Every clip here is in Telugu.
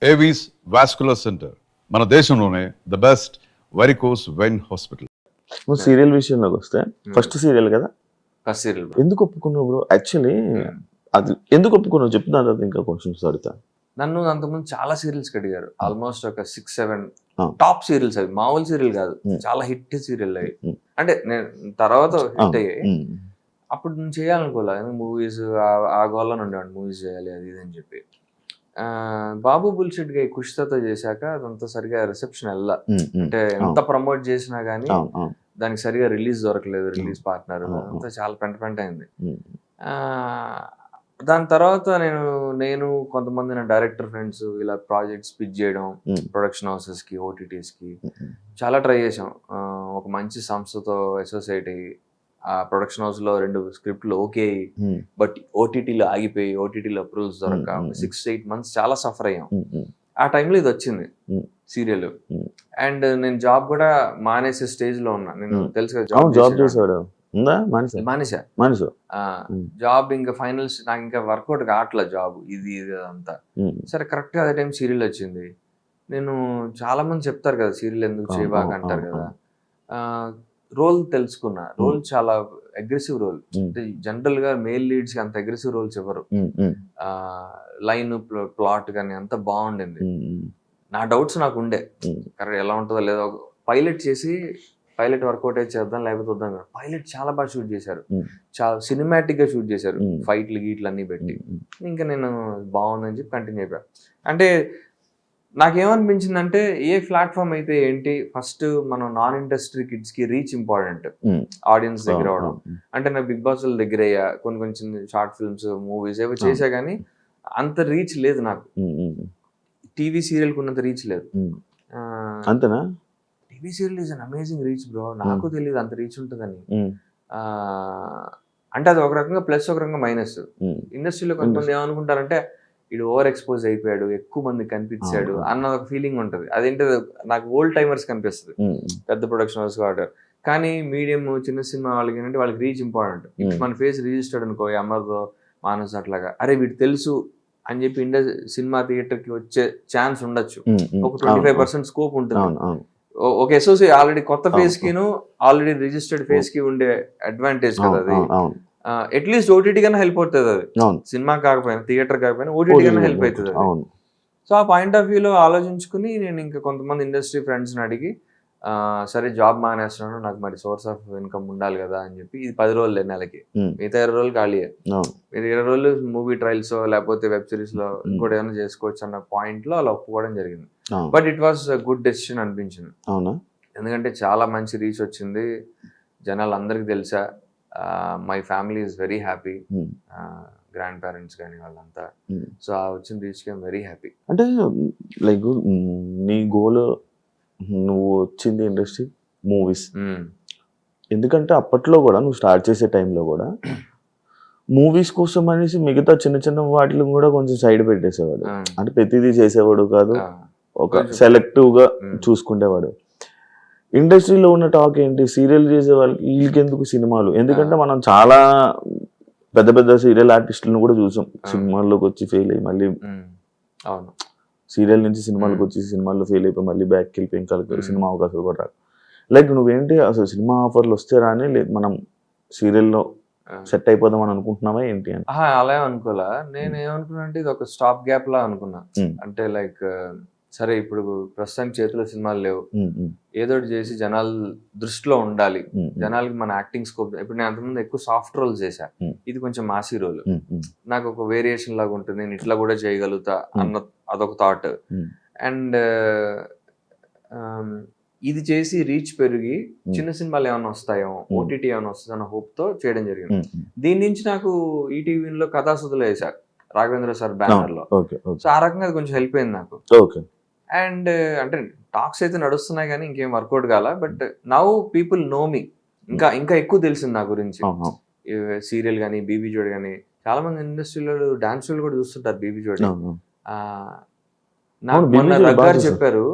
ఏవీస్ వాస్కులర్ సెంటర్ మన దేశంలోనే the best varicose vein hospital. నువ్వు సీరియల్ విషయంలోకి వస్తే ఫస్ట్ సీరియల్ కదా, ఫస్ట్ సీరియల్ ఎందుకు ఒప్పుకున్నావు బ్రో? యాక్చువల్లీ అది ఎందుకు ఒప్పుకున్నావు చెప్తున్నా తర్వాత ఇంకా క్వశ్చన్స్ అడుగుతా. నన్ను అంతకుముందు చాలా సీరియల్స్ అడిగారు, ఆల్మోస్ట్ ఒక 6-7 Ah. Top serials. అవి మామూలు సీరియల్ కాదు, చాలా హిట్ సీరియల్ అవి. అంటే నేను తర్వాత హిట్ అయ్యాయి. అప్పుడు నేను చేయాలనుకోలే, మూవీస్ ఆ గోల్లో ఉండేవాడిని, మూవీస్ చేయాలి అది ఇది అని చెప్పి. బాబు బుల్షిట్ గా కుషితతో చేశాక అదంతా సరిగా రిసెప్షన్ వెళ్ళా. అంటే ఎంత ప్రమోట్ చేసినా గానీ దానికి సరిగా రిలీజ్ దొరకలేదు, రిలీజ్ పార్ట్నర్ అంతా చాలా పెంట అయింది. దాని తర్వాత నేను కొంతమంది నా డైరెక్టర్ ఫ్రెండ్స్ ఇలా ప్రాజెక్ట్స్ పిచ్ చేయడం, ప్రొడక్షన్ హౌసెస్ కి, ఓటీటీస్ కి చాలా ట్రై చేసాం. ఒక మంచి సంస్థతో అసోసియేట్ అయ్యి ఆ ప్రొడక్షన్ హౌస్ లో 2 స్క్రిప్ట్లు ఓకే అయ్యి, బట్ ఓటీటీలో ఆగిపోయి, ఓటీటీలో అప్రూవల్స్ దొరక 6-8 months చాలా సఫర్ అయ్యాం. ఆ టైంలో ఇది వచ్చింది సీరియల్. అండ్ నేను జాబ్ కూడా మానేసే స్టేజ్ లో ఉన్నా. నేను తెలుసు కదా జాబ్ చేసాడు మానేసా జాబ్. ఇంకా ఫైనల్స్ నాకు ఇంకా వర్కౌట్ కావట్లేదు జాబ్, ఇది అంతా. సరే కరెక్ట్ గా అదే టైం సీరియల్ వచ్చింది. నేను చాలా మంది చెప్తారు కదా సీరియల్ ఎందుకు చేయబాక అంటారు కదా. రోల్ తెలుసుకున్నా, రోల్ చాలా అగ్రెసివ్ రోల్. జనరల్ గా మేల్ లీడ్స్ కి అంత అగ్రెసివ్ రోల్స్ ఇవ్వరు. లైన్ ప్లాట్ కానీ అంత బాగుండింది. నా డౌట్స్ నాకు ఉండే కరెక్ట్ ఎలా ఉంటుందో లేదో. పైలట్ వర్కౌట్ అయితే చేద్దాం లేకపోతే వద్దాం. పైలట్ చాలా బాగా షూట్ చేశారు, చాలా సినిమాటిక్ గా షూట్ చేశారు, ఫైట్లు గీట్లు అన్ని పెట్టి. ఇంకా నేను బాగుందని చెప్పి కంటిన్యూ అయిపోయాను. అంటే నాకేమనిపించిందంటే ఏ ప్లాట్ఫామ్ అయితే ఏంటి, ఫస్ట్ మనం నాన్ ఇండస్ట్రీ కిడ్స్ కి రీచ్ ఇంపార్టెంట్, ఆడియన్స్ దగ్గర అవడం. అంటే నాకు బిగ్ బాస్ దగ్గర అయ్యా, కొన్ని షార్ట్ ఫిల్మ్స్, మూవీస్ ఏవో చేసా కానీ అంత రీచ్ లేదు నాకు. టీవీ సీరియల్ కు ఉన్నంత రీచ్ లేదు. అంతేనా? TV serial is an amazing reach bro. నాకు తెలియదు అంత రీచ్ ఉంటుందని. అంటే అది ఒక రకంగా ప్లస్, ఒక రకంగా మైనస్. ఇండస్ట్రీలో కొంతమంది ఏమనుకుంటారంటే ఇడు ఓవర్ ఎక్స్పోజ్ అయిపోయాడు, ఎక్కువ మంది కనిపించాడు అన్న ఒక ఫీలింగ్ ఉంటుంది. అదేంటి నాకు ఓల్డ్ టైమర్స్ కనిపిస్తుంది, పెద్ద ప్రొడక్షన్ హౌస్ కాబట్టి. కానీ మీడియం చిన్న సినిమా వాళ్ళకి ఏంటంటే వాళ్ళకి రీచ్ ఇంపార్టెంట్. మన ఫేస్ రిజిస్టర్డ్ అనుకో, అమర్దో మానస్ అట్లాగా, అరే వీడు తెలుసు అని చెప్పి సినిమా థియేటర్ కి వచ్చే ఛాన్స్ ఉండొచ్చు. ఒక 25% స్కోప్ ఉంటుంది. ఒక అసోసియేట్ ఆల్రెడీ కొత్త ఫేస్ కిను ఆల్రెడీ రిజిస్టర్డ్ ఫేస్ కి ఉండే అడ్వాంటేజ్ కదా అది. అట్లీస్ట్ ఓటీటీ కన్నా హెల్ప్ అవుతుంది అది. సినిమా కాకపోయినా, థియేటర్ కాకపోయినా ఓటీటీ కన్నా హెల్ప్ అవుతుంది. సో ఆ పాయింట్ ఆఫ్ వ్యూలో ఆలోచించుకుని నేను ఇంకా కొంతమంది ఇండస్ట్రీ ఫ్రెండ్స్ని అడిగి, సరే జాబ్ మానేస్తున్నాను, నాకు మరి సోర్స్ ఆఫ్ ఇన్కమ్ ఉండాలి కదా అని చెప్పి, ఇది 10 రోజులు నెలకి, మిగతా 20 రోజులు ఖాళీయే. ఇది 20 రోజులు మూవీ ట్రయల్స్ లేకపోతే వెబ్ సిరీస్ లో ఇంకోటి ఏమైనా చేసుకోవచ్చు అన్న పాయింట్ లో అలా ఒప్పుకోవడం జరిగింది. But it was good decision అనిపించింది. ఎందుకంటే చాలా మంచి రీచ్ వచ్చింది, జనాలు అందరికి తెలుసా. My family is very happy, grand parents కానీ వాళ్ళంతా. సో ఆ వచ్చిన రీచ్ కి వెరీ హ్యాపీ. అంటే లైక్ నీ గోల్, నువ్వు వచ్చింది ఇండస్ట్రీ మూవీస్. ఎందుకంటే అప్పట్లో కూడా నువ్వు స్టార్ట్ చేసే టైంలో కూడా మూవీస్ కోసం అనేసి మిగతా చిన్న వాటిని కూడా కొంచెం సైడ్ పెట్టేసేవాడు. అంటే ప్రతిదీ చేసేవాడు కాదు, ఒక సెలెక్టివ్ గా చూసుకునేవాడు. ఇండస్ట్రీలో ఉన్న టాక్ ఏంటి, సీరియల్ చేసే వాళ్ళకి వీళ్ళకి ఎందుకు సినిమాలు? ఎందుకంటే మనం చాలా పెద్ద సీరియల్ ఆర్టిస్టులను కూడా చూసాం, సినిమాల్లోకి వచ్చి ఫెయిల్ అయ్యి మళ్ళీ సీరియల్ నుంచి సినిమాలకు వచ్చి సినిమాల్లో ఫెయిల్ అయిపోయి మళ్ళీ బ్యాక్కి వెళ్ళిపోయి ఇంకా సినిమా అవకాశాలు కూడా రాదు. లైక్ నువ్వేంటి అసలు సినిమా ఆఫర్లు వస్తే రాని, లేదు మనం సీరియల్లో సెట్ అయిపోదాం అని అనుకుంటున్నావా ఏంటి అని? అలా అనుకోలే. నేను ఏమనుకున్నా అంటే ఇది ఒక స్టాప్ గ్యాప్ లా అనుకున్నా. అంటే లైక్ సరే ఇప్పుడు ప్రస్తుతానికి చేతిలో సినిమాలు లేవు, ఏదో చేసి జనాల దృష్టిలో ఉండాలి, జనాలకి మన యాక్టింగ్ స్కోప్. ఇప్పుడు నేను అంతకుముందు ఎక్కువ సాఫ్ట్ రోల్స్ చేశా, ఇది కొంచెం మాసీ రోల్, నాకు ఒక వేరియేషన్ లాగా ఉంటుంది, నేను ఇట్లా కూడా చేయగలుగుతా అన్న అదొక థాట్. అండ్ ఇది చేసి రీచ్ పెరిగి చిన్న సినిమాలు ఏమైనా వస్తాయో, ఓటీటీ ఏమైనా వస్తుంది అన్న హోప్ తో చేయడం జరిగింది. దీని నుంచి నాకు ఈటీవీలో కథాసుధులు వేసా, రాఘవేంద్ర సార్ బ్యానర్ లో. సో ఆ రకంగా అది కొంచెం హెల్ప్ అయింది నాకు. అండ్ అంటే టాక్స్ అయితే నడుస్తున్నాయి కానీ ఇంకేం వర్కౌట్ కాల. బట్ నౌ పీపుల్ నో మీ, ఇంకా ఎక్కువ తెలిసింది నా గురించి. సీరియల్ కానీ, బీబీ జోడి కానీ, చాలా మంది ఇండస్ట్రీలో డాన్స్ కూడా చూస్తుంటారు బీబీ జోడి. నాకు మొన్న రగ్గారు చెప్పారు,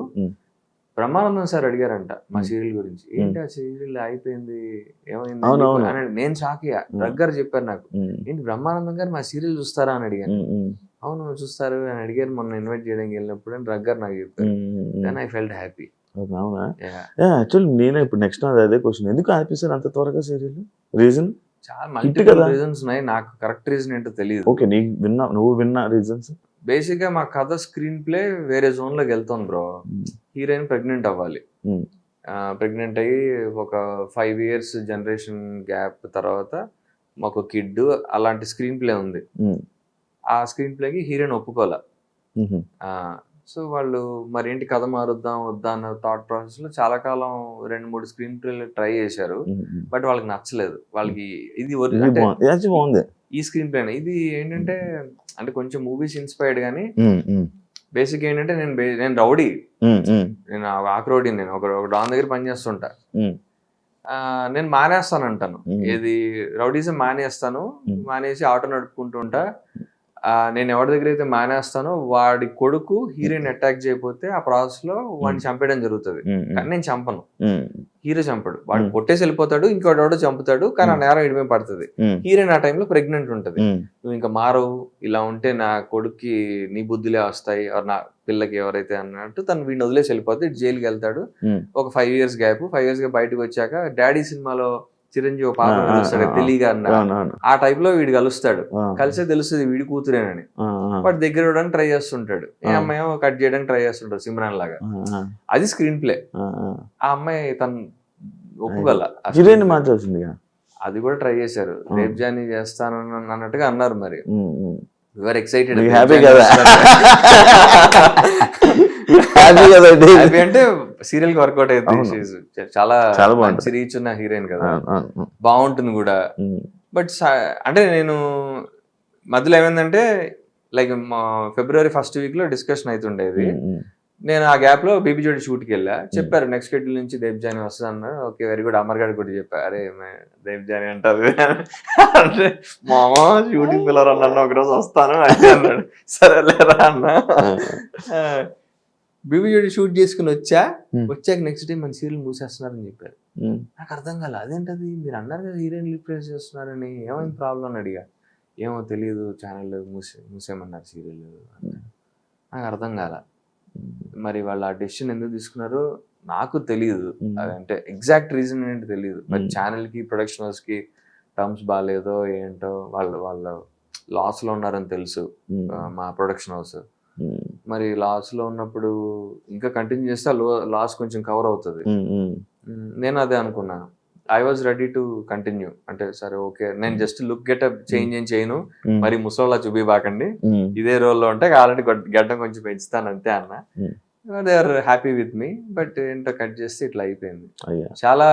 బ్రహ్మానందం సార్ అడిగారంట మా సీరియల్ గురించి, ఏంటి ఆ సీరియల్ అయిపోయింది ఏమైంది. నేను షాక్ అయ్యా. రగ్గారు చెప్పారు నాకు, ఏంటి బ్రహ్మానందం గారు మా సీరియల్ చూస్తారా అని అడిగాను. అవును చూస్తారు అని అడిగారు మొన్న ఇన్వైట్ చేయడానికి వెళ్ళినప్పుడు అని రగ్గర్ నాకు చెప్పారు. Then I felt happy. అవునా? యాక్చువల్లీ నేనే ఇప్పుడు నెక్స్ట్ అదే క్వశ్చన్, ఎందుకు ఆపేసారు అంత త్వరగా సీరియల్? రీజన్ చాలా మల్టిపుల్ రీజన్స్ ఉన్నాయి, నాకు కరెక్ట్ రీజన్ ఏంటో తెలియదు. ఓకే, నువ్వు విన్న రీజన్స్? బేసిక్ గా మా కథ స్క్రీన్ ప్లే వేరే జోన్ లోకి వెళ్తాం బ్రో. హీరోయిన్ ప్రెగ్నెంట్ అవ్వాలి, ప్రెగ్నెంట్ అయ్యి ఒక 5 years జనరేషన్ గ్యాప్ తర్వాత మాకు కిడ్, అలాంటి స్క్రీన్ ప్లే ఉంది. ఆ స్క్రీన్ ప్లేకి హీరోయిన్ ఒప్పుకోలే. సో వాళ్ళు మరి ఏంటి కథ మారుద్దాం వద్దా అన్న థాట్ ప్రాసెస్ లో చాలా కాలం 2-3 స్క్రీన్ ప్లేలు ట్రై చేశారు. బట్ వాళ్ళకి నచ్చలేదు. వాళ్ళకి ఇది బాగుంది ఈ స్క్రీన్ ప్లే. ఇది ఏంటంటే అంటే కొంచెం మూవీస్ ఇన్స్పైర్డ్ కానీ బేసిక్ ఏంటంటే నేను రౌడీ, నేను ఆక్రౌడీ, నేను ఒక డాన్ దగ్గర పనిచేస్తుంటా. నేను మానేస్తాను అంటాను, ఏది రౌడీజం మానేస్తాను, మానేసి ఆటో నడుపుకుంటూ ఉంటా. నేను ఎవరి దగ్గర అయితే మానేస్తానో వాడి కొడుకు హీరోయిన్ అటాక్ చేయకపోతే ఆ ప్రాసెస్ లో వాడిని చంపేయడం జరుగుతుంది. కానీ నేను చంపను, హీరో చంపడు, వాడు కొట్టేసి వెళ్ళిపోతాడు, ఇంకోటి చంపుతాడు, కానీ ఆ నేరం ఇడిమే పడుతుంది. హీరోయిన్ ఆ టైంలో ప్రెగ్నెంట్ ఉంటది. నువ్వు ఇంకా మారవు, ఇలా ఉంటే నా కొడుక్కి నీ బుద్ధులే వస్తాయి, నా పిల్లకి ఎవరైతే అన్నట్టు తను వీడిని వదిలేసి వెళ్ళిపోతే జైలుకి వెళ్తాడు. ఒక 5 years గ్యాప్, 5 years గ్యాప్ బయటకు వచ్చాక డాడీ సినిమాలో చిరంజీవి పాప కలుస్తాడు తెలియగా అన్న, ఆ టైప్ లో వీడు కలుస్తాడు. కలిసే తెలుస్తుంది వీడి కూతురేనని. వాడు దగ్గర ఇవ్వడానికి ట్రై చేస్తుంటాడు, ఏ అమ్మాయి కట్ చేయడానికి ట్రై చేస్తుంటాడు సిమ్రాన్ లాగా. అది స్క్రీన్ ప్లే. ఆ అమ్మాయి తను ఒప్పుకోల, అది కూడా ట్రై చేశారు. రేప్ జానీ చేస్తాను అన్నట్టుగా అన్నారు. మరి యువర్ ఎక్సైటెడ్, అంటే సీరియల్ కి వర్కౌట్ అయితే చాలా మంచి రీచ్ ఉన్న హీరోయిన్ కదా, బాగుంటుంది కూడా. బట్ అంటే నేను మధ్యలో ఏమైందంటే లైక్ February 1st week లో డిస్కషన్ అవుతుండేది. నేను ఆ గ్యాప్ లో బేబీ జోడి షూట్ కి వెళ్ళా. చెప్పారు నెక్స్ట్ షెడ్యూల్ నుంచి దేవ్ జానీ వస్తుంది అన్నారు. Okay very good. అమర్ గారు కూడా చెప్పారు, అరే దేవ్ జానీ అంటారు అంటే మామా షూటింగ్ పిల్లలు అన్న ఒకరోజు వస్తాను అని అన్నాడు. సరేలేరా అన్న. బేబీ జోడి షూట్ చేసుకుని వచ్చాక నెక్స్ట్ డే మన సీరియల్ మూసేస్తున్నారని చెప్పారు. నాకు అర్థం కాలే, అదేంటది మీరు అన్నారు కదా హీరోయిన్ రిప్లేస్ చేస్తున్నారని, ఏమైంది ప్రాబ్లం అని అడిగా. ఏమో తెలియదు, ఛానల్ మూసేయమన్నారు సీరియల్. నాకు అర్థం కాల. మరి వాళ్ళు ఆ డెసిషన్ ఎందుకు తీసుకున్నారో నాకు తెలియదు, అంటే ఎగ్జాక్ట్ రీజన్ ఏంటో తెలియదు. మరి ఛానల్ కి ప్రొడక్షన్ హౌస్ కి టర్మ్స్ బాగాలేదో ఏంటో, వాళ్ళు లాస్ లో ఉన్నారని తెలుసు మా ప్రొడక్షన్ హౌస్. మరి లాస్ లో ఉన్నప్పుడు ఇంకా కంటిన్యూ చేస్తే లాస్ కొంచెం కవర్ అవుతుంది. నేను అదే అనుకున్నా. I was ready to continue. అంటే సరే ఓకే, నేను జస్ట్ లుక్ గెటప్ చేంజ్ ఏం చేయను, మరి ముసలోలా చూపిబాకండి, ఇదే రోల్లో ఉంటే కావాలంటే గడ్డం కొంచెం పెంచుతాను అంతే అన్న. They are happy with me. But ఏంటో కట్ చేస్తే ఇట్లా అయిపోయింది. చాలా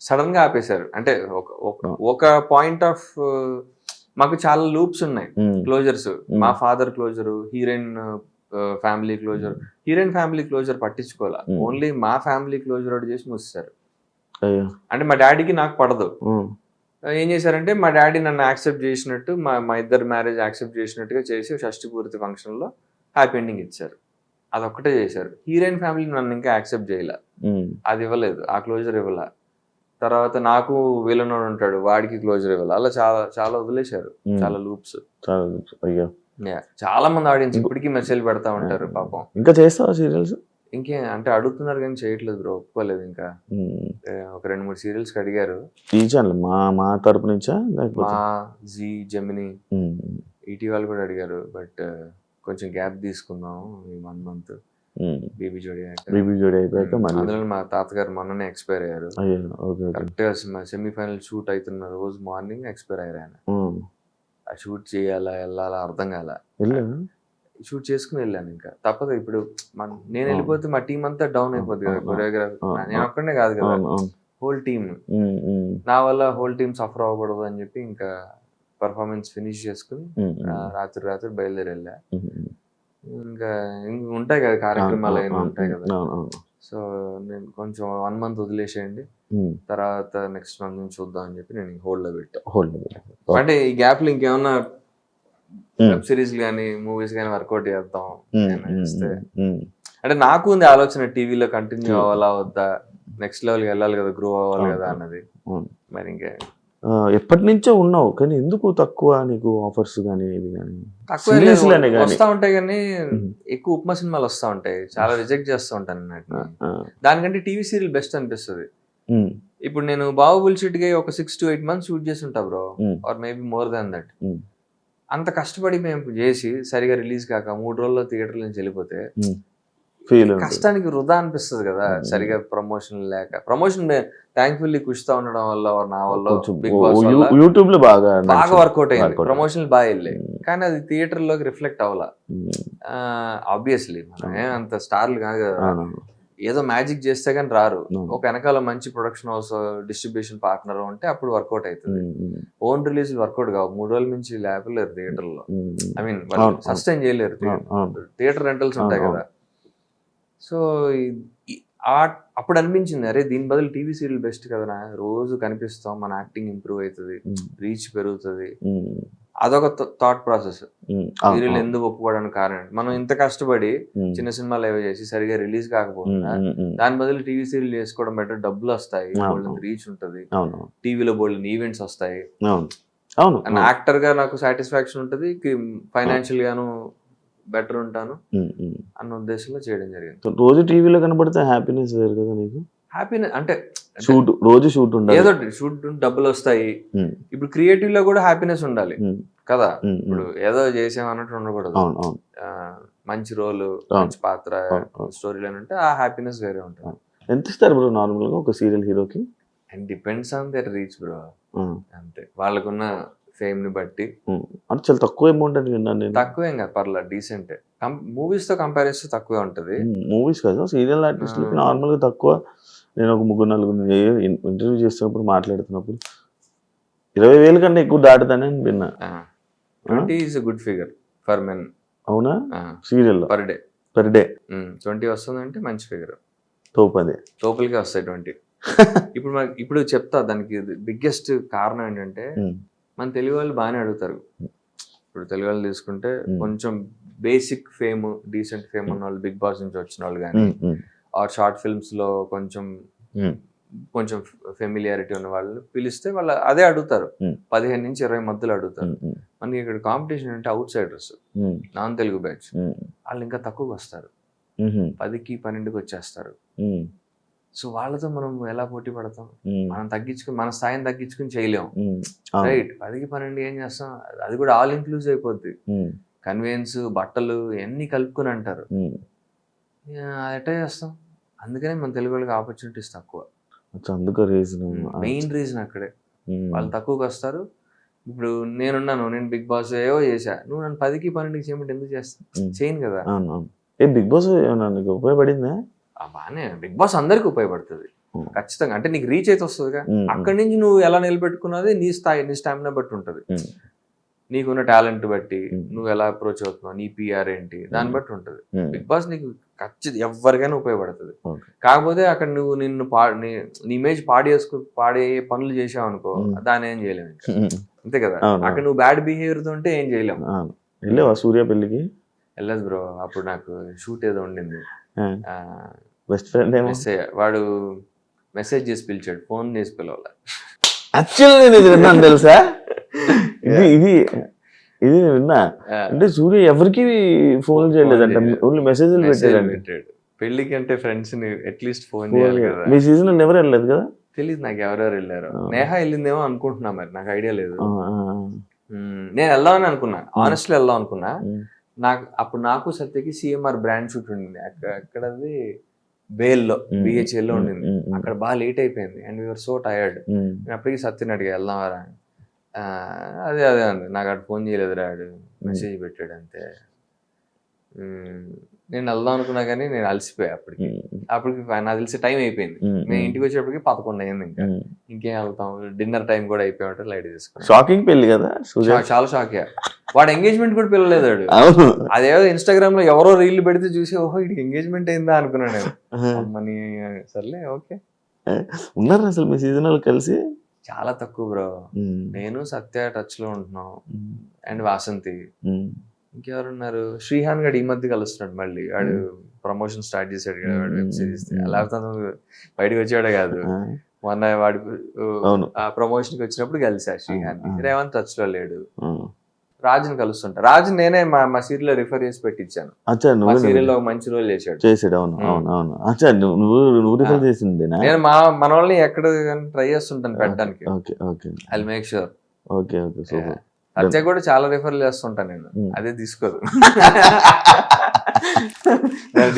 సడన్ గా ఆపేశారు. అంటే ఒక పాయింట్ ఆఫ్ మాకు చాలా లూప్స్ ఉన్నాయి, క్లోజర్స్. మా father closure, heroine family closure. Heroine family closure పట్టించుకోవాలా, ఓన్లీ మా ఫ్యామిలీ క్లోజర్ ఒకటి చేసి మూసేశారు. అంటే మా డాడీకి నాకు పడదు. ఏం చేశారంటే మా డాడీ నన్ను యాక్సెప్ట్ చేసినట్టు, మా ఇద్దరు మ్యారేజ్ యాక్సెప్ట్ చేసినట్టుగా చేసి షష్టి పూర్తి ఫంక్షన్ లో హ్యాపీ ఎండింగ్ ఇచ్చారు. అదొక్కటే చేశారు. హీరోయిన్ ఫ్యామిలీ నన్ను ఇంకా యాక్సెప్ట్ చేయలే, అది ఇవ్వలేదు, ఆ క్లోజర్ ఇవ్వలే. తర్వాత నాకు విలనోడు ఉంటాడు, వాడికి క్లోజర్ ఇవ్వాలి. అలా చాలా చాలా వదిలేశారు, చాలా లూప్స్. చాలా మంది ఆడియన్స్ ఇప్పటికీ మెసేజ్ పెడతా ఉంటారు పాపం. ఇంకా చేస్తావా సీరియల్స్? ఇంకే అంటే అడుగుతున్నారు కానీ చేయట్లేదు బ్రో, ఒప్పుకోలేదు. ఇంకా ఒక 2-3 సీరియల్స్ అడిగారు. ఈ ఛానల్ మా తరపు నుంచా, మా జీ, జెమిని, ఈటీ వాళ్ళు కూడా అడిగారు. బట్ కొంచెం గ్యాప్ తీసుకుందాం ఈ 1 month. బేబీ జోడి అయిపోయాక అందులో మా తాతగారు మొన్ననే ఎక్స్పైర్ అయ్యారు. కరెక్ట్ గా సెమీఫైనల్ షూట్ అవుతున్న రోజు మార్నింగ్ ఎక్స్పైర్ అయ్యారు ఆయన. ఆ షూట్ చేయాలా వెళ్ళాలా అర్థం కాల, షూట్ చేసుకుని వెళ్ళాను. ఇంకా తప్పదు. ఇప్పుడు నేను వెళ్ళిపోతే మా టీం అంతా డౌన్ అయిపోద్ది కదా, కొరియోగ్రాఫర్ నేను ఒక్కడే కాదు కదా, హోల్ టీమ్. నా వల్ల హోల్ టీమ్ సఫర్ అవ్వకూడదు అని చెప్పి ఇంకా పర్ఫార్మెన్స్ ఫినిష్ చేసుకుని రాత్రి బయలుదేరి వెళ్ళా. ఇంకా ఉంటాయి కదా కార్యక్రమాలు అయినా ఉంటాయి కదా. సో నేను కొంచెం 1 month వదిలేసేయండి, తర్వాత నెక్స్ట్ మంత్ నుంచి చూద్దాం అని చెప్పి నేను హోల్డ్ లో పెట్టా. అంటే ఈ గ్యాప్ లో ఇంకేమన్నా వెబ్ సిరీస్ గానీ మూవీస్ గానీ వర్కౌట్ చేద్దాం చేస్తే, అంటే నాకు ఉంది ఆలోచన టీవీలో కంటిన్యూ అవ్వాలా వద్దా, నెక్స్ట్ లెవెల్కి వెళ్ళాలి కదా, గ్రో అవ్వాలి కదా అన్నది. మరి ఇంకా ఎప్పటి నుంచో ఉన్నావు కానీ ఎందుకు తక్కువ నీకు ఆఫర్స్ కానీ ఇది కానీ తక్కువ Series లోనే గానీ. వస్తా ఉంటాయి కానీ ఎక్కువ ఉప్మా సినిమాలు వస్తా ఉంటాయి, చాలా రిజెక్ట్ చేస్తూ ఉంటాను అన్నట్టు. దానికంటే టీవీ సీరియల్ బెస్ట్ అనిపిస్తుంది. ఇప్పుడు నేను బాహుబలి షూట్ గా ఒక 6 to 8 months షూట్ చేసి ఉంటా bro, or maybe more than that. అంత కష్టపడి మేము చేసి సరిగా రిలీజ్ కాక 3 రోజుల్లో థియేటర్ నుంచి వెళ్ళిపోతే ఫీల్ కష్టానికి వృధా అనిపిస్తుంది కదా. సరిగా ప్రమోషన్ లేక, ప్రమోషన్ థ్యాంక్ఫుల్లీ కుషితా ఉండడం వల్ల నా వల్ల బిగ్ బాస్ యూట్యూబ్ లో బాగా వర్కౌట్ అయింది, ప్రమోషన్లు బాగా వెళ్ళాయి. కానీ అది థియేటర్ లోకి రిఫ్లెక్ట్ అవ్వాల. ఆబ్వియస్లీ మనం అంత స్టార్లు కాదు కదా, ఏదో మ్యాజిక్ చేస్తే కానీ రారు. ఒక వెనకాల మంచి ప్రొడక్షన్ హౌస్, డిస్ట్రిబ్యూషన్ పార్ట్నర్ ఉంటే అప్పుడు వర్కౌట్ అవుతుంది. ఓన్ రిలీజ్ వర్కౌట్ కావు, 3 రోజుల నుంచి లేపలేరు థియేటర్ లో. ఐ మీన్ సస్టైన్ చేయలేరు. థియేటర్ రెంటల్స్ ఉంటాయి కదా. సో అప్పుడు అనిపించింది, అరే దీని బదులు టీవీ సీరియల్ బెస్ట్ కదా, రోజు కనిపిస్తాం, మన యాక్టింగ్ ఇంప్రూవ్ అవుతుంది, రీచ్ పెరుగుతుంది. అదొక థాట్ ప్రాసెస్. సీరియల్ ఎందుకు ఒప్పుకోవడానికి కారణం, మనం ఇంత కష్టపడి చిన్న సినిమాలు ఏవో చేసి సరిగా రిలీజ్ కాకపోతున్నా దాని బదులు టీవీ సీరియల్ చేసుకోవడం బెటర్, డబ్బులు వస్తాయి, రీచ్ ఉంటది, టీవీలో బోల్డ్ ఈవెంట్స్ వస్తాయి, యాక్టర్ గా నాకు సాటిస్ఫాక్షన్ ఉంటది, ఫైనాన్షియల్ గాను బెటర్ ఉంటాను అన్న ఉద్దేశంలో చేయడం జరిగింది. రోజు టీవీలో కనబడితే హ్యాపీనెస్ వేరు కదా నీకు. హ్యాపీనెస్ అంటే షూట్, రోజు షూట్ ఉండాలి, ఏదో షూట్ డబ్బులు వస్తాయి. ఇప్పుడు క్రియేటివ్ లో కూడా హ్యాపీనెస్ ఉండాలి కదా. ఇప్పుడు ఏదో చేసాం అన్నట్టు ఉండకూడదు. మంచి రోల్, మంచి పాత్ర, స్టోరీ లైన్ ఉంటే ఆ హ్యాపీనెస్ వేరే ఉంటుంది. ఎంత ఇస్తారు బ్రో నార్మల్ గా ఒక సీరియల్ హీరోకి? And depends on their reach bro. అంతే, వాళ్ళకున్న ఫేమ్ ని బట్టి. అంటే చాలా తక్కువ అమౌంట్ అని విన్నాను నేను. తక్కువేం కాదు, పర్లా డీసెంట్. మూవీస్ తో కంపేర్ చేస్తే తక్కువే ఉంటది. మూవీస్ కాదు, సీరియల్ ఆర్టిస్టులకి నార్మల్ గా తక్కువ. నేను ఒక 3-4 ఇంటర్వ్యూ చేస్తున్నప్పుడు మాట్లాడుతున్నప్పుడు 20,000 కన్నా ఎక్కువ దాటుతానే అని విన్నా. 20 is a good figure for men. అవునా? సీరియల్ పర్ డే 20 వస్తుందంటే మంచి ఫిగర్. తోపులకే వస్తాయి 20. ఇప్పుడు చెప్తా దానికి బిగ్గెస్ట్ కారణం ఏంటంటే, మన తెలుగు వాళ్ళు బాగానే అడుగుతారు. ఇప్పుడు తెలుగు వాళ్ళు తీసుకుంటే కొంచెం బేసిక్ ఫేమ్, డీసెంట్ ఫేమ్ ఉన్న వాళ్ళు, బిగ్ బాస్ నుంచి వచ్చిన వాళ్ళు కానీ, ఆర్ షార్ట్ ఫిల్మ్స్ లో కొంచెం ఫెమిలియారిటీ ఉన్న వాళ్ళు పిలిస్తే వాళ్ళు అదే అడుగుతారు. 15 నుంచి 20 మధ్యలో అడుగుతారు. మనకి ఇక్కడ కాంపిటీషన్ అంటే out Zydus, non Telugu batch, వాళ్ళు ఇంకా తక్కువగా వస్తారు, 10కి 12కి వచ్చేస్తారు. సో వాళ్ళతో మనం ఎలా పోటీ పడతాం? మనం తగ్గించుకుని, మన స్థాయిని తగ్గించుకుని చేయలేము. రైట్, 10కి 12 ఏం చేస్తాం? అది కూడా ఆల్ ఇంక్లూజివ్ అయిపోద్ది. కన్వీనియన్స్, బట్టలు అన్ని కలుపుకొని అంటారు. ఎట్లా చేస్తాం? అందుకనే మన తెలుగు వాళ్ళకి ఆపర్చునిటీస్ తక్కువ. మెయిన్ రీజన్ అక్కడే. వాళ్ళు తక్కువకి వస్తారు. ఇప్పుడు నేను బిగ్ బాస్ ఏవో చేశా, నువ్వు నన్ను 10కి 12కి చేయమంటే ఎందుకు చేస్తా? చేయను కదా. బిగ్ బాస్ ఉపయోగపడిందా? బానే, బిగ్ బాస్ అందరికి ఉపయోగపడుతుంది ఖచ్చితంగా. అంటే నీకు రీచ్ అయితే వస్తుందిగా. అక్కడి నుంచి నువ్వు ఎలా నిలబెట్టుకున్నది నీ స్థాయి, నీ స్టామినా బట్టి ఉంటుంది. నీకున్న టాలెంట్ బట్టి నువ్వు ఎలా అప్రోచ్ అవుతున్నావు, నీ పిఆర్ ఏంటి, దాన్ని బట్టి ఉంటుంది. బిగ్ బాస్ నీకు ఖచ్చితంగా ఎవరికైనా ఉపయోగపడుతుంది. కాకపోతే అక్కడ నువ్వు నీ ఇమేజ్ పాడే పనులు చేసావు అనుకో, దాన్ని ఏం చేయలేము. అంతే కదా. అక్కడ నువ్వు బ్యాడ్ బిహేవియర్ తో ఉంటే ఏం చేయలేము. వెళ్ళావా సూర్య పెళ్లికి? వెళ్ళదు బ్రో, అప్పుడు నాకు షూట్ ఏదో ఉండింది. బెస్ట్ ఫ్రెండ్ వాడు మెసేజ్ చేసి పిలిచాడు, ఫోన్ చేసి పిలవాలి. యాక్చువల్లీ నేను ఇది విన్నాను తెలుసా, ఇది విన్నా. అంటే సూర్య ఎవరికి ఫోన్ చేయలేదంట, ఓన్లీ మెసేజ్లు పెట్టాడు. పెళ్లికి అంటే ఫ్రెండ్స్ ని అట్లీస్ట్ ఫోన్ చేయాలి కదా. మీ సీజన్ ఎవరు వెళ్ళలేదు కదా? తెలియదు నాకు ఎవరెవరు వెళ్ళారు. నేహ వెళ్ళిందేమో అనుకుంటున్నా, మరి నాకు ఐడియా లేదు. నేను వెళ్దామని అనుకున్నా, ఆనెస్ట్లీ వెళ్దాం అనుకున్నా. నాకు సత్యకి సిఎంఆర్ బ్రాండ్ షూట్ ఉండింది. అక్కడది బేల్లో, బిహెచ్ఎల్ లో ఉండింది. అక్కడ బాగా లేట్ అయిపోయింది అండ్ వీఆర్ సో టైర్డ్. నేను అప్పటికి సత్యని అడిగా వెళ్దామరా. అదే అంది, నాకు అటు ఫోన్ చేయలేదు రాడు, మెసేజ్ పెట్టాడు అంతే. నేను వెళ్దాం అనుకున్నా కానీ నేను అలసిపోయా. అప్పటికి నాకు తెలిసి టైం అయిపోయింది. నేను ఇంటికి వచ్చేప్పటికి 11 అయింది. ఇంకేం వెళ్తాం, డిన్నర్ టైం కూడా అయిపోయి లైట్ తీసుకున్నాను. షాకింగ్ పెళ్లి కదా, చాలా షాక్ అయ్యా. వాడు ఎంగేజ్మెంట్ కూడా పిల్లలేదు. అదేదో ఇన్స్టాగ్రామ్ లో ఎవరో రీల్ పెడితే చూసి, ఓహో ఇటు ఎంగేజ్మెంట్ అయిందా అనుకున్నాను నేను. అమ్మని సర్లే ఓకే. ఉన్నారు అసలు మీ సీజన్ కలిసి? చాలా తక్కువ బ్రో. నేను సత్య టచ్ లో ఉంటున్నాం అండ్ వాసంతి. ఇంకెవరున్నారు? శ్రీహాన్ గడు ఈ మధ్య కలుస్తున్నాడు మళ్ళీ. వాడు ప్రమోషన్ స్టార్ట్ చేశాడు కదా, వాడు వెబ్ సిరీస్. లేకపోతే బయటకు వచ్చాడే కాదు. మొన్న వాడి అవును. ఆ ప్రమోషన్ కి వచ్చినప్పుడు కలిసా శ్రీహాన్ని. రేవంత్ టచ్ లో లేడు. ఆ. రాజుని కలుస్తుంటా. రాజు నేనే మా సీరియల్ లో రిఫర్ చేసి పెట్టించాను. అచ్చా మా నువ్వు సీరియల్ లో ఒక మంచి రోల్ చేశాడు. చేసాడు. అవును అవును అవును. అచ్చా నువ్వు రిఫర్ చేసిందేనా? నేను మన వాళ్ళని ఎక్కడ ట్రై చేస్తుంటాను పెట్టడానికి. Okay okay I make sure. Okay okay super. Satya కూడా చాలా రిఫర్ చేస్తుంటాను నేను. అదే తీసుకోదు.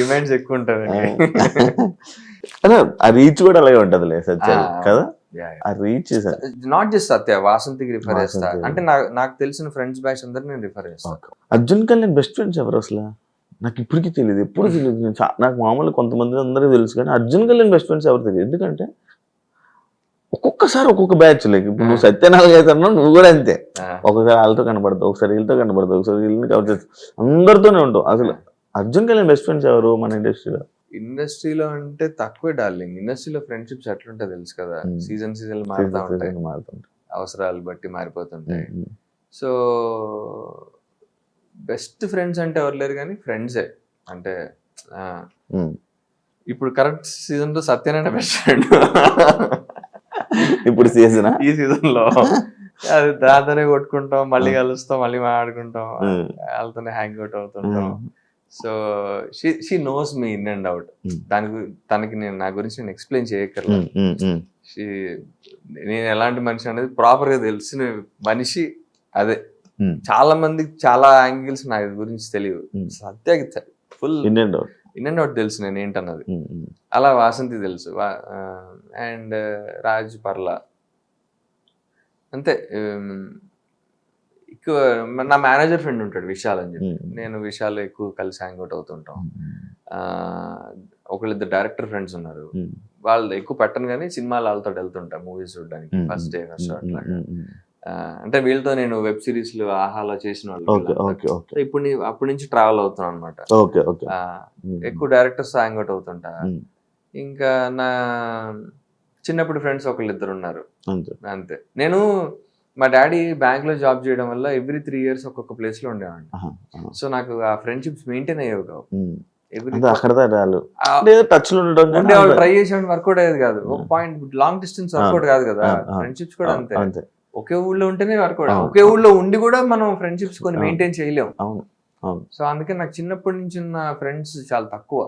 డిమాండ్స్ ఎక్కువ ఉంటాయి. ఆ రీచ్ కూడా అలాగే ఉంటదిలే సత్య కదా. ఆ రీచ్ నాట్ జస్ట్ సత్య, వాసంతికి రిఫర్ చేస్తా. అంటే నాకు తెలిసిన ఫ్రెండ్స్ బ్యాచ్ అందరు నేను రిఫర్ చేస్తా. అర్జున్ కళ్యాణ్ బెస్ట్ ఫ్రెండ్స్ ఎవరు అసలు? నాకు ఇప్పటికీ తెలియదు, ఎప్పుడు తెలియదు. నాకు మామూలు కొంతమంది అందరూ తెలుసు కానీ అర్జున్ కళ్యాణ్ బెస్ట్ ఫ్రెండ్స్ ఎవరు తెలియదు. ఎందుకంటే ఒక్కొక్కసారి ఒక్కొక్క బ్యాచ్. లైక్ ఇప్పుడు నువ్వు సత్యనారాయణ చేస్తున్నావు, నువ్వు కూడా అంతే. ఒకసారి వాళ్ళతో కనబడతావు, ఒకసారి వీళ్ళతో కనబడతావు, ఒకసారి వీళ్ళని కవర్ చేస్తావు, అందరితోనే ఉంటావు. అసలు అర్జున్ కళ్యాణ్ బెస్ట్ ఫ్రెండ్స్ ఎవరు మన ఇండస్ట్రీలో అంటే తక్కువే డార్లింగ్. ఇండస్ట్రీలో ఫ్రెండ్షిప్స్ ఎట్లుంటాయి తెలుసు కదా. సీజన్ మారుతూ ఉంటాయి, అవసరాలు బట్టి మారిపోతుంటాయి. సో బెస్ట్ ఫ్రెండ్స్ అంటే ఎవరు లేరు కానీ ఫ్రెండ్సే. అంటే ఇప్పుడు కరెక్ట్ సీజన్ లో సత్యనారాయణ బెస్ట్ ఫ్రెండ్. ఇప్పుడు సీజన్ ఈ సీజన్ లో అది దాంతోనే కొట్టుకుంటాం, మళ్ళీ కలుస్తాం, మళ్ళీ మాట్లాడుకుంటాం, వాళ్ళతోనే హ్యాంగ్ అవుట్ అవుతుంటాం. So she knows me in and out. తనకి నా గురించి నేను ఎక్స్ప్లెయిన్ చేయక్కర్లేదు. నేను ఎలాంటి మనిషి అనేది ప్రాపర్ గా తెలిసిన మనిషి అదే. చాలా మందికి చాలా యాంగిల్స్ నా గురించి తెలియదు. సత్యకి ఫుల్ ఇన్ అండ్ అవుట్ తెలుసు నేను ఏంటన్నది. అలా వాసంతి తెలుసు. అండ్ రాజ్ పర్లా అంతే. ఎక్కువ నా మేనేజర్ ఫ్రెండ్ ఉంటాడు విశాల్ అని చెప్పి. నేను విశాల్ ఎక్కువ కలిసి హ్యాంగ్ అవుట్ అవుతుంటాం. ఒకళ్ళిద్దరు డైరెక్టర్ ఫ్రెండ్స్ ఉన్నారు. వాళ్ళు ఎక్కువ పెట్టను కానీ సినిమాలు వాళ్ళతో వెళ్తుంటా మూవీస్ చూడడానికి. ఫస్ట్ డే ఫస్ట్ అట్లా. అంటే వీళ్ళతో నేను వెబ్ సిరీస్ లు ఆహాలో చేసిన వాళ్ళు. అప్పటి నుంచి ట్రావెల్ అవుతున్నాను అనమాట. ఎక్కువ డైరెక్టర్స్ హ్యాంగ్ అవుట్ అవుతుంటా. ఇంకా నా చిన్నప్పుడు ఫ్రెండ్స్ ఒకళ్ళిద్దరు ఉన్నారు అంతే. నేను మా డాడీ బ్యాంక్ లో జాబ్ చేయడం వల్ల ఎవ్రీ 3 years ఒక్కొక్క ప్లేస్ లో ఉండేవాడిని. సో నాకు ఆ ఫ్రెండ్షిప్స్ మెయింటైన్ అయ్యేవి కావు. ట్రై చేసేవాడిని, వర్కౌట్ అయ్యేది కాదు. ఒక పాయింట్ లాంగ్ డిస్టెన్స్ వర్కౌట్ కాదు కదా. ఫ్రెండ్షిప్స్ కూడా అంతే. ఒకే ఊళ్ళో ఉంటేనే వర్కౌట్. ఒకే ఊళ్ళో ఉండి కూడా మనం ఫ్రెండ్షిప్స్ కొన్ని మెయింటైన్ చేయలేము. సో అందుకే నాకు చిన్నప్పటి నుంచి ఉన్న ఫ్రెండ్స్ చాలా తక్కువ.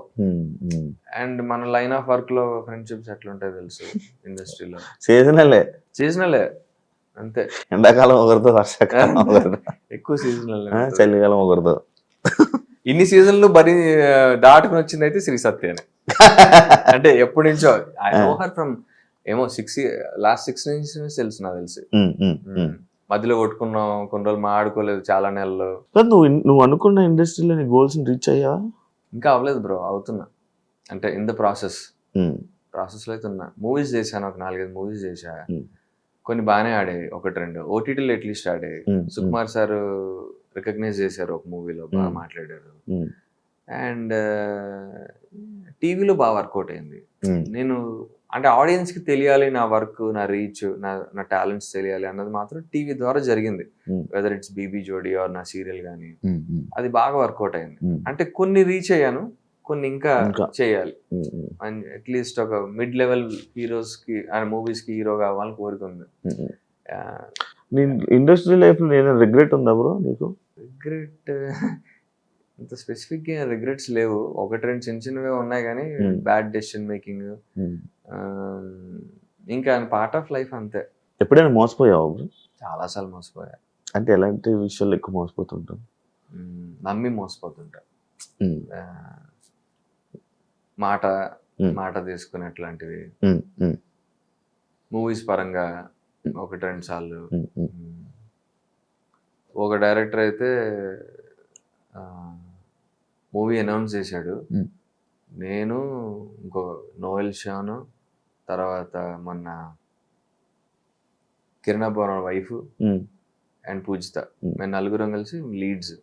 అండ్ మన లైన్ ఆఫ్ వర్క్ లో ఫ్రెండ్షిప్స్ ఎట్లుంటాయి తెలుసు ఇండస్ట్రీలో. సీజనలే అంతే. ఎండాకాలం ఒకరితో, వర్షాకాలం ఒకరితో, ఎక్కువ సీజనల్, చలికాలం ఒకరితో. ఇన్ని సీజన్లు బరి దాటుకుని వచ్చింది అయితే శ్రీ సత్యనే. అంటే ఎప్పటి నుంచో ఐ నో హర్ ఫ్రమ్ ఏమో లాస్ట్ 6 years తెలుసు నాకు తెలిసి. మధ్యలో కొట్టుకున్నాం, కొన్ని రోజులు మాట్లాడుకోలేదు చాలా నెలలు. నువ్వు అనుకున్న ఇండస్ట్రీలో నీ గోల్స్ రీచ్ అయ్యా? ఇంకా అవ్వలేదు బ్రో, అవుతున్నా. అంటే ఇన్ ద ప్రాసెస్ లో అయితే ఉన్నా. మూవీస్ చేశాను, ఒక 4-5 మూవీస్ చేశా. కొన్ని బాగానే ఆడాయి, 1-2 ఓటీటీలో అట్లీస్ట్ ఆడాయి. సుకుమార్ సార్ రికగ్నైజ్ చేశారు ఒక మూవీలో, బాగా మాట్లాడారు. అండ్ టీవీలో బాగా వర్కౌట్ అయింది. నేను అంటే ఆడియన్స్ కి తెలియాలి నా వర్క్, నా రీచ్, నా టాలెంట్స్ తెలియాలి అన్నది మాత్రం టీవీ ద్వారా జరిగింది. వెదర్ ఇట్స్ బీబీ జోడీ ఆర్ నా సీరియల్ కానీ, అది బాగా వర్కౌట్ అయింది. అంటే కొన్ని రీచ్ అయ్యాను, కొన్ని ఇంకా చేయాలి. అట్లీస్ట్ ఒక మిడ్ లెవెల్ హీరోస్ కి మూవీస్ కి హీరో కావాలని కోరిక ఉంది. ఇండస్ట్రీ లైఫ్ లో ఏదైనా రిగ్రెట్ ఉందా బ్రో నీకు? రిగ్రెట్ అంత స్పెసిఫిక్ గా రిగ్రెట్స్ లేవు. 1-2 చిన్నవే ఉన్నాయి కానీ బ్యాడ్ డెసిషన్ మేకింగ్, ఇంకా పార్ట్ ఆఫ్ లైఫ్ అంతే. ఎప్పుడైనా మోసపోయావా బ్రో? చాలా సార్లు మోసపోయా. అంటే ఎలాంటి విషయాలు ఎక్కువ మోసపోతుంటాం? నమ్మి మోసపోతుంటా. మాట తీసుకుని అట్లాంటివి. మూవీస్ పరంగా 1-2 సార్లు. ఒక డైరెక్టర్ అయితే మూవీ అనౌన్స్ చేశాడు. నేను ఇంకో నోయల్ షాను, తర్వాత మొన్న కిరణ్ అబ్బవరం వైఫ్ అండ్ పూజిత, మేము 4 కలిసి లీడ్స్.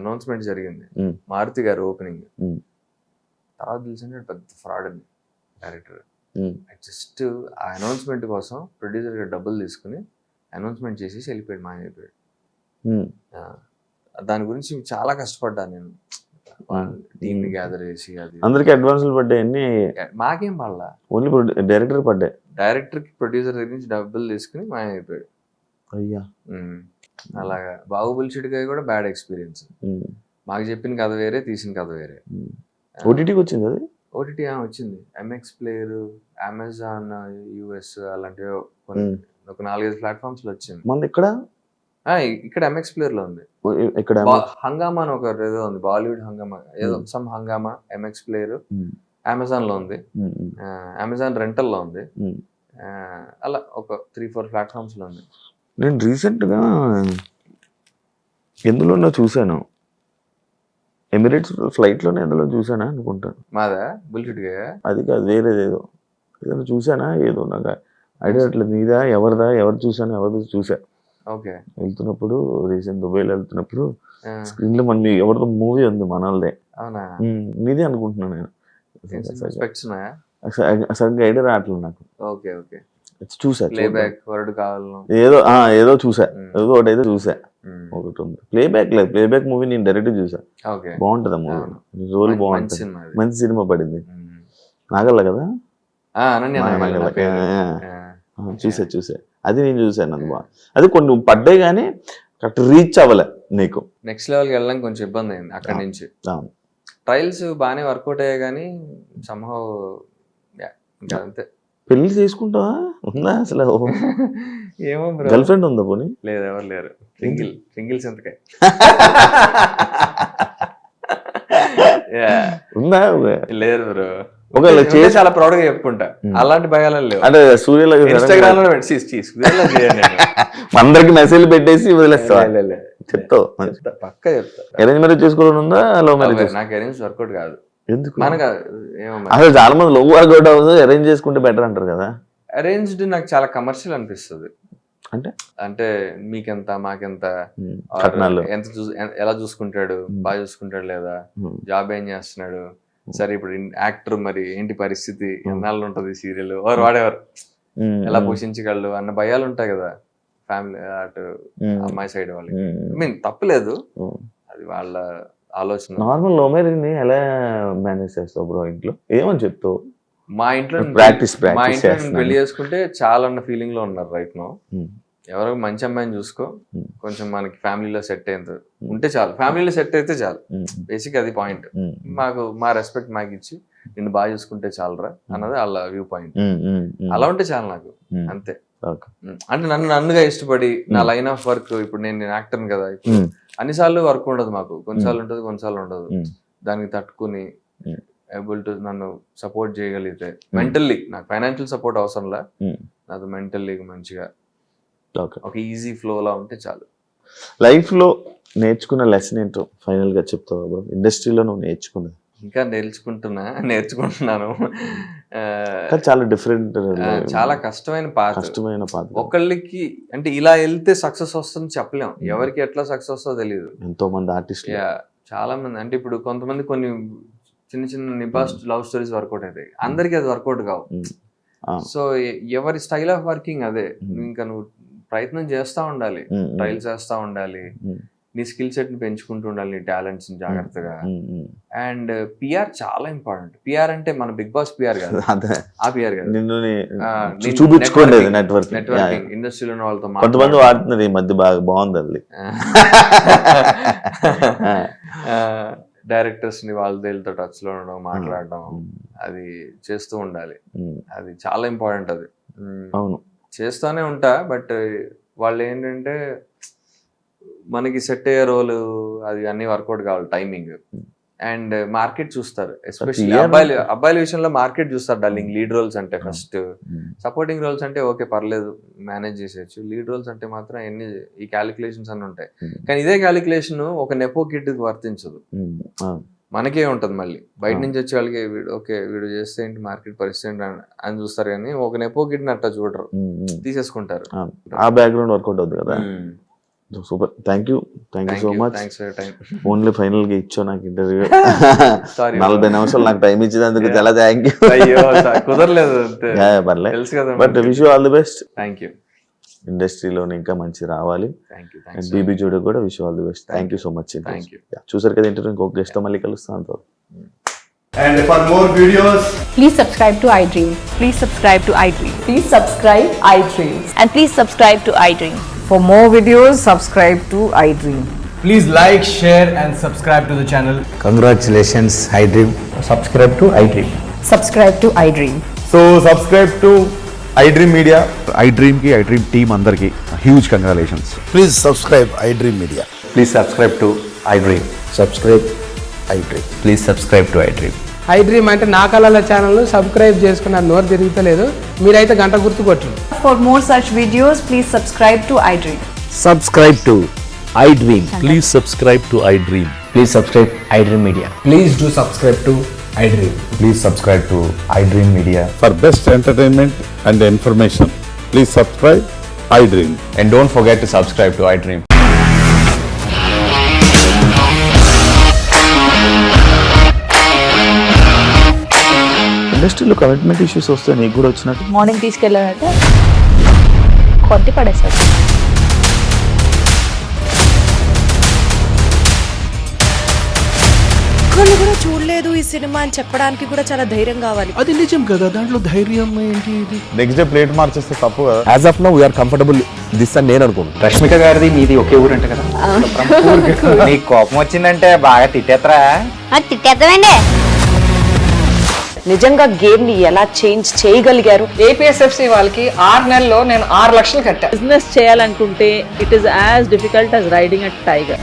అనౌన్స్మెంట్ జరిగింది, మారుతి గారు ఓపెనింగ్. తర్వాత తెలిసింది పెద్ద ఫ్రాడ్ అని డైరెక్టర్. జస్ట్ ఆ అనౌన్స్మెంట్ కోసం ప్రొడ్యూసర్ గారు డబ్బులు తీసుకుని అనౌన్స్మెంట్ చేసేసి వెళ్ళిపోయాడు, మాయమైపోయాడు. దాని గురించి చాలా కష్టపడ్డాను నేను. టీమ్ ని గ్యాదర్ చేసి అది అందరికి అడ్వాన్సులు పడ్డాయి అన్ని, మాకేం పడలా. ఓన్లీ డైరెక్టర్ పడ్డాయి. డైరెక్టర్ కి ప్రొడ్యూసర్ దగ్గర నుంచి డబ్బులు తీసుకుని మాయమైపోయాడు. అయ్యా అలాగా బాహుబలి చిటికాయ కూడా బ్యాడ్ ఎక్స్పీరియన్స్. మాకు చెప్పిన కథ వేరే, తీసిన కథ వేరే. ఓటీటీకి వచ్చింది అది. ఓటీటీ వచ్చింది, ఎంఎక్స్ ప్లేయర్, అమెజాన్ యూఎస్ అలాంటివి ఒక 4-5 ప్లాట్ఫామ్స్ లో వచ్చింది. మన ఇక్కడ ఇక్కడ ఎంఎక్స్ ప్లేయర్ లో ఉంది. ఇక్కడ హంగామా అని ఒక ఏదో ఉంది, బాలీవుడ్ హంగామా ఏదో సమ్ హంగామా, ఎంఎక్స్ ప్లేయర్ అమెజాన్ లో ఉంది, అమెజాన్ రెంటల్ లో ఉంది. అలా ఒక 3-4 ప్లాట్ఫామ్స్ లో ఉంది. నేను రీసెంట్గా ఎందులోనో చూశాను, ఎమిరేట్స్ ఫ్లైట్లోనే ఎందులో చూసానా అనుకుంటాను. మాదా బుల్షిట్ అది కాదు, వేరేదేదో ఏదైనా చూసానా, ఏదో నాకు ఐడియా అట్లేదు. నీదా ఎవరిదా, ఎవరు చూసాను, ఎవరిదో చూసా. ఓకే, వెళ్తున్నప్పుడు రీసెంట్ దుబాయ్లో వెళ్తున్నప్పుడు స్క్రీన్ లో మన ఎవరిదో మూవీ ఉంది మనల్దే. అవునా, నీదే అనుకుంటున్నాను నేను. స్పెక్ట్స్ సరిగ్గా ఐడియా రావట్లేదు నాకు. ఓకే ఓకే, చూసా, ప్లేబ్యాక్ వర్డ్ కావాలి ఏదో ఏదో చూసా, ఏదో ఒకటి అయితే చూసా. ఒకటి ఉంది ప్లేబ్యాక్, లేదు ప్లేబ్యాక్ మూవీ నేను డైరెక్ట్ చూసా. బాగుంటది ఆ మూవీ, రోల్ బాగుంటది, మంచి సినిమా పడింది. నాగల్ల కదా, చూసా అది నేను చూసాను. అది బాగా, అది కొన్ని పడ్డాయి కానీ కరెక్ట్ రీచ్ అవ్వలే నీకు. నెక్స్ట్ లెవెల్కి వెళ్ళడం కొంచెం ఇబ్బంది అయింది. అక్కడి నుంచి ట్రయల్స్ బాగానే వర్కౌట్ అయ్యాయి కానీ సంహౌ అంతే. పెళ్లి చేసుకుంటావా, ఉందా అసలు? ఏమో గర్ల్ ఫ్రెండ్ ఉందా పోనీ? లేదు, ఎవరు లేరు. సింగిల్ సంతకాయ ఉందా? లేరు బ్రో. ఒకవేళ చేసి చాలా ప్రౌడ్ గా చెప్పుకుంటా, అలాంటి భయాలు లేవు. అంటే సూర్యలో ఇన్స్టాగ్రామ్ లో అందరికి మెసేజ్ పెట్టేసి వదిలేస్తా చెప్తావు? పక్క చెప్తా. అరేంజ్ మ్యారేజ్ చేసుకోవాలని ఉందా, లవ్ మ్యారేజ్? నాకు అరేంజ్ వర్కౌట్ కాదు. ఎందుకు? మనకు అసలు చాలా మంది లవ్ వర్కౌట్ అవ్వదు, అరేంజ్ చేసుకుంటే బెటర్ అంటారు కదా. అరేంజ్డ్ నాకు చాలా కమర్షియల్ అనిపిస్తుంది. అంటే మీకెంత మాకెంత, ఎంత ఎలా చూసుకుంటాడు, బాగా చూసుకుంటాడు లేదా, జాబ్ ఏం చేస్తున్నాడు, సరే ఇప్పుడు యాక్టర్ మరి ఏంటి పరిస్థితి, ఎన్నాళ్ళు ఉంటది సీరియల్, వాడెవరు ఎలా పోషించగలడు అన్న భయాలు ఉంటాయి కదా ఫ్యామిలీ అటు అమ్మాయి సైడ్ వాళ్ళకి. ఐ మీన్ తప్పులేదు, అది వాళ్ళ ఆలోచన. నార్మల్ లవ్ మ్యారేజ్ ని ఎలా మేనేజ్ చేస్తావు బ్రో ఇంట్లో? ఏమని చెప్తావు? మా ఇంట్లో పెళ్లి చేసుకుంటే చాలా అన్న ఫీలింగ్ లో ఉన్నారు రైట్ నో. ఎవరో మంచి అమ్మాయిని చూసుకో, కొంచెం మనకి ఫ్యామిలీలో సెట్ అయ్యేంత ఉంటే చాలు, ఫ్యామిలీలో సెట్ అయితే చాలు. బేసిక్ అది పాయింట్. మాకు మా రెస్పెక్ట్ మాకు ఇచ్చి నిన్ను బాగా చూసుకుంటే చాలరా అన్నది వాళ్ళ వ్యూ పాయింట్. అలా ఉంటే చాలు నాకు, అంతే. అంటే నన్నుగా ఇష్టపడి నా లైన్ ఆఫ్ వర్క్, ఇప్పుడు నేను యాక్టర్ కదా, ఇప్పుడు అన్నిసార్లు వర్క్ ఉండదు మాకు, కొన్నిసార్లు ఉంటుంది కొన్నిసార్లు ఉండదు. దానికి తట్టుకుని ఏబుల్ టు నన్ను సపోర్ట్ చేయగలిగితే మెంటల్లీ, నాకు ఫైనాన్షియల్ సపోర్ట్ అవసరంలా, నాకు మెంటల్లీ మంచిగా ఒక ఈజీ ఫ్లో లా ఉంటే చాలు. లైఫ్ లో నేర్చుకున్న లెసన్ ఏంటో ఫైనల్ గా చెప్తావా? ఇండస్ట్రీలో నువ్వు నేర్చుకున్నది? ఇంకా నేర్చుకుంటున్నాను. చాలా డిఫరెంట్, చాలా కష్టమైన పాత. ఒకళ్ళకి అంటే ఇలా వెళ్తే సక్సెస్ వస్తుంది చెప్పలేం, ఎవరికి ఎట్లా సక్సెస్ వస్తుందో తెలియదు. ఎంతో మంది ఆర్టిస్ట్, చాలా మంది. అంటే ఇప్పుడు కొంతమంది కొన్ని చిన్న నిబాస్ లవ్ స్టోరీస్ వర్కౌట్ అవుతాయి, అందరికి అది వర్కౌట్ కావు. సో ఎవరి స్టైల్ ఆఫ్ వర్కింగ్ అదే. ఇంకా నువ్వు ప్రయత్నం చేస్తా ఉండాలి, ట్రయల్స్ చేస్తా ఉండాలి, నీ స్కిల్ సెట్ ని పెంచుకుంటూ ఉండాలి, నీ టాలెంట్స్ ని జాగ్రత్తగా. అండ్ పిఆర్ చాలా ఇంపార్టెంట్. పిఆర్ అంటే మన బిగ్ బాస్ పిఆర్ కాదు, ఆ పిఆర్ కాదు, చూపించుకోండి నెట్వర్కింగ్. ఇండస్ట్రీలో ఉన్న వాళ్ళతో కొంతమంది వాడుతున్నారు ఈ మధ్య, బాగా బాగుంది అది. డైరెక్టర్స్ ని వాళ్ళతో టచ్ లో ఉండడం, మాట్లాడడం, అది చేస్తూ ఉండాలి. అది చాలా ఇంపార్టెంట్. అది అవును, చేస్తూనే ఉంటా. బట్ వాళ్ళు ఏంటంటే మనకి సెట్ అయ్యే రోలు అది అన్ని వర్కౌట్ కావాలి, టైమింగ్ అండ్ మార్కెట్ చూస్తారు. ఎస్పెషల్లీ అబ్బాయిల విషయంలో మార్కెట్ చూస్తారు డార్లింగ్. లీడ్ రోల్స్ అంటే ఫస్ట్, సపోర్టింగ్ రోల్స్ అంటే ఓకే పర్లేదు మేనేజ్ చేసేయచ్చు. లీడ్ రోల్స్ అంటే మాత్రం ఎన్ని ఈ క్యాలిక్యులేషన్స్ అన్ని ఉంటాయి. కానీ ఇదే క్యాలిక్యులేషన్ ఒక నెపో కిడ్ వర్తించదు, మనకే ఉంటుంది. మళ్ళీ బయట నుంచి వచ్చే వాళ్ళకి వీడు చేస్తే ఏంటి, మార్కెట్ పరిస్థితి ఏంటి అని చూస్తారు. కానీ ఒక నెపో కిడ్ని అట్లా చూడరు, తీసేసుకుంటారు. ఆ బ్యాక్గ్రౌండ్ వర్కౌట్ అవుతుంది కదా. Super, thank you so much. Only final గా ఇచ్చావు నాకు ఇంటర్వ్యూ. 40 నిమిషాలు నాకు టైం ఇచ్చేందుకు చాలా థ్యాంక్ యూ. కుదరలేదు, పర్లేదు, but wish you all the best. Thank you. ఇండస్ట్రీలోనే ఇంకా మంచి రావాలి. Thank you and BB Jodi కూడా wish all the best. Thank you so much. Thank you. చూసారు కదా ఇంటర్వ్యూ, ఇంకొక గెస్ట్ మళ్ళీ కలుస్తాను. And for more videos, Please subscribe to iDream. Please subscribe to iDream. Please subscribe iDream. And please subscribe to iDream. For more videos, subscribe to iDream. please like, share and subscribe to the channel. Congratulations, iDream. Subscribe to iDream. Subscribe to iDream. So subscribe to iDream Media. iDream కి iDream టీమ్ అందరికి huge congratulations. Please subscribe iDream Media. Please subscribe to iDream. Subscribe iDream. Please subscribe to iDream. iDream అంటే నా కళల ఛానల్ సబ్స్క్రైబ్ చేసుకున్న నోరు తిరుగుతలేదు, మీరైతే గంట గుర్తు కొట్టండి. For more such videos, please subscribe to iDream. Subscribe to iDream. Please subscribe to iDream. Please subscribe iDream Media. Please do subscribe to iDream. Please subscribe to iDream Media. For best entertainment and information please subscribe iDream. And don't forget to subscribe to iDream. ఇండస్ట్రీలో కమిట్మెంట్ ఇష్యూస్ వస్తే నీకు కూడా వచ్చినట్టు? మార్నింగ్ తీసుకెళ్ళాలంటే కొట్టి పడేసాడు. ఒక్కళ్ళు కూడా చూడలేదు ఈ సినిమా అని చెప్పడానికి కూడా చాలా ధైర్యం కావాలి. అది నిజం కదా, దాంట్లో ధైర్యం ఏంటి? ఇది నెక్స్ట్ డే ప్లేట్ మార్చేస్తే తప్పు కదా. As of now, we are comfortable this అని నేను అనుకుంటున్నాను. రష్మిక గారిది మీది ఒకే ఊరంట కదా? నీకు కోపం వచ్చిందంటే బాగా తిట్టేత్తరా? తిట్టేద్దామండి. నిజంగా గేమ్ ని ఎలా చేంజ్ చేయగలిగారు? ఏపీఎస్ఎఫ్సి వాళ్ళకి 6 నెలల్లో నేను 6 లక్షలు కట్టా. బిజినెస్ చేయాలనుకుంటే it is as difficult as riding a tiger.